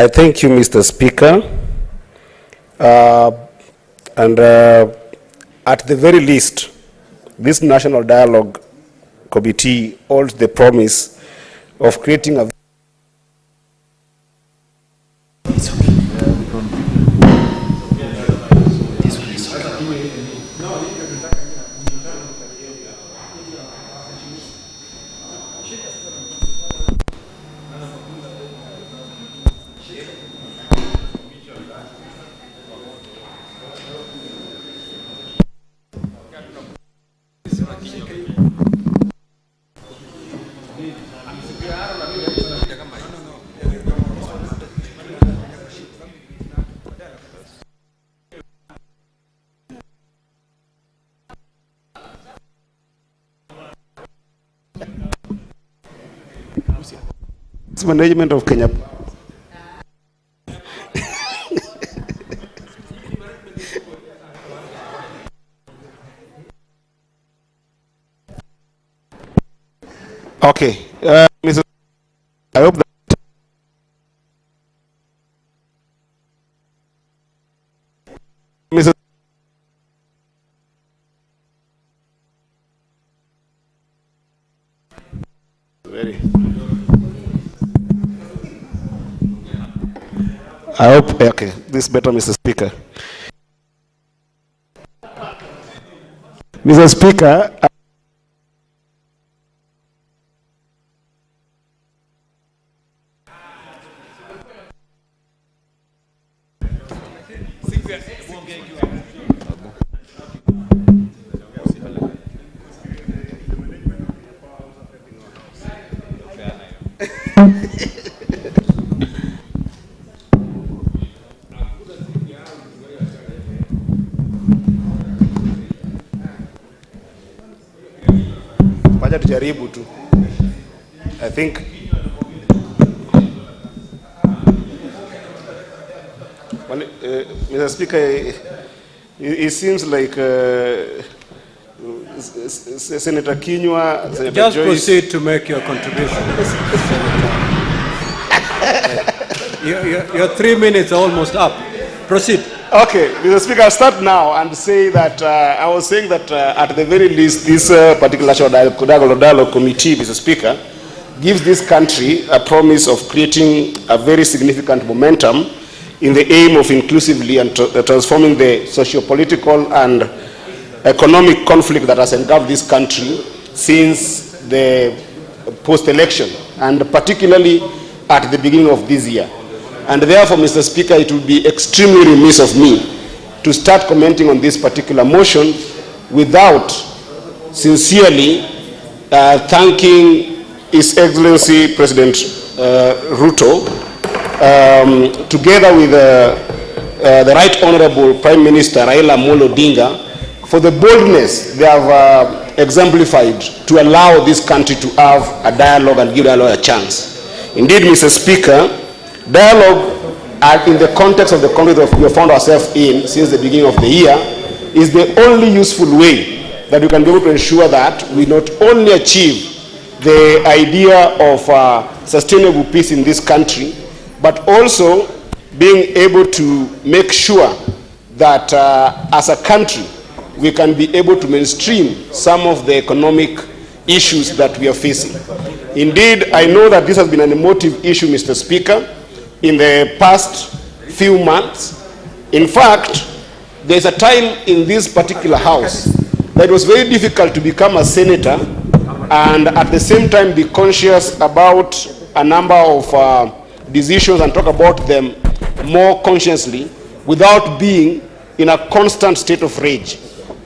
I thank you, Mr. Speaker. At the very least, this National Dialogue Committee holds the promise of creating a management of Kenya. Okay, Mr. I hope that Mr. I hope, okay, this is better, Mr. Speaker. Mr. Speaker, I think Mr. Speaker, it seems like Senator Kinywa, Senator Just Joyce. Proceed to make your contribution. Your 3 minutes are almost up. Proceed. Okay, Mr. Speaker, I'll start now and say that I was saying that at the very least, this particular National Dialogue Committee, Mr. Speaker, gives this country a promise of creating a very significant momentum in the aim of inclusively and transforming the socio-political and economic conflict that has engulfed this country since the post-election, and particularly at the beginning of this year. And therefore, Mr. Speaker, it would be extremely remiss of me to start commenting on this particular motion without sincerely thanking His Excellency President RUTO, together with the Right Honorable Prime Minister Raila odinga, for the boldness they have exemplified to allow this country to have a dialogue and give dialogue a chance. Indeed, Mr. Speaker, dialogue in the context of the conflict that we have found ourselves in since the beginning of the year is the only useful way that we can be able to ensure that we not only achieve the idea of sustainable peace in this country, but also being able to make sure that as a country we can be able to mainstream some of the economic issues that we are facing. Indeed, I know that this has been an emotive issue, Mr. Speaker, in the past few months. In fact, there's a time in this particular house that it was very difficult to become a senator and at the same time be conscious about a number of decisions and talk about them more consciously without being in a constant state of rage,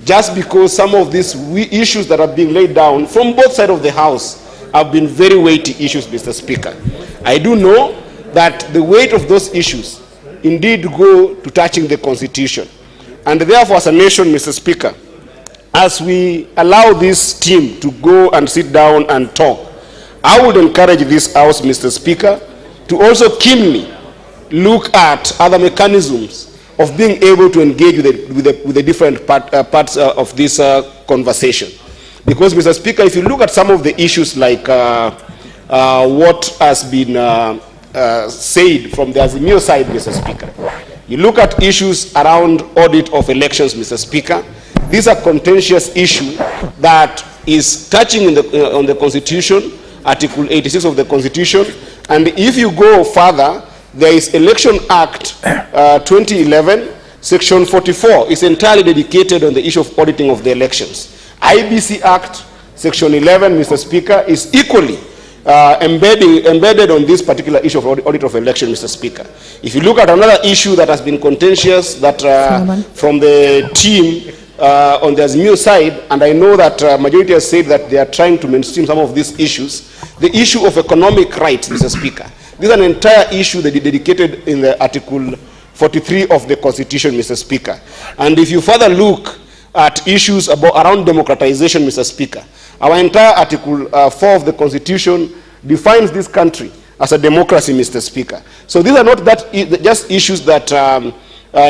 just because some of these issues that are being laid down from both sides of the house have been very weighty issues, Mr. Speaker. I do know that the weight of those issues indeed go to touching the Constitution. And therefore, as a nation, Mr. Speaker, as we allow this team to go and sit down and talk, I would encourage this House, Mr. Speaker, to also keenly look at other mechanisms of being able to engage with the different parts of this conversation. Because, Mr. Speaker, if you look at some of the issues like what has been said from the Azimio side, Mr. Speaker, you look at issues around audit of elections, Mr. Speaker, these are contentious issues that is touching on the Constitution, Article 86 of the Constitution, and if you go further, there is Election Act 2011, Section 44 is entirely dedicated on the issue of auditing of the elections. IBC Act, Section 11, Mr. Speaker, is equally embedded on this particular issue of audit of election, Mr. Speaker. If you look at another issue that has been contentious, that from the team on the Azimio side, and I know that majority has said that they are trying to mainstream some of these issues, the issue of economic rights, Mr. Speaker. This is an entire issue that is dedicated in the Article 43 of the Constitution, Mr. Speaker. And if you further look at issues around democratization, Mr. Speaker, our entire Article 4 of the Constitution defines this country as a democracy, Mr. Speaker. So these are not just issues that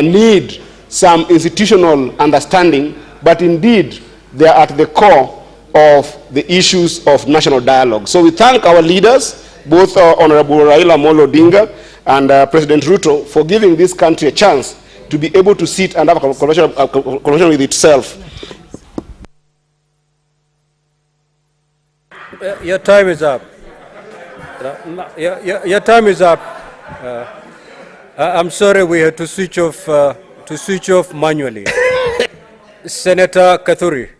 need some institutional understanding, but indeed they are at the core of the issues of national dialogue. So we thank our leaders, both Honorable Raila Odinga and President RUTO, for giving this country a chance to be able to sit and have a conversation with itself. Your time is up. Your time is up. I'm sorry, we had to switch off manually. Senator Kathuri.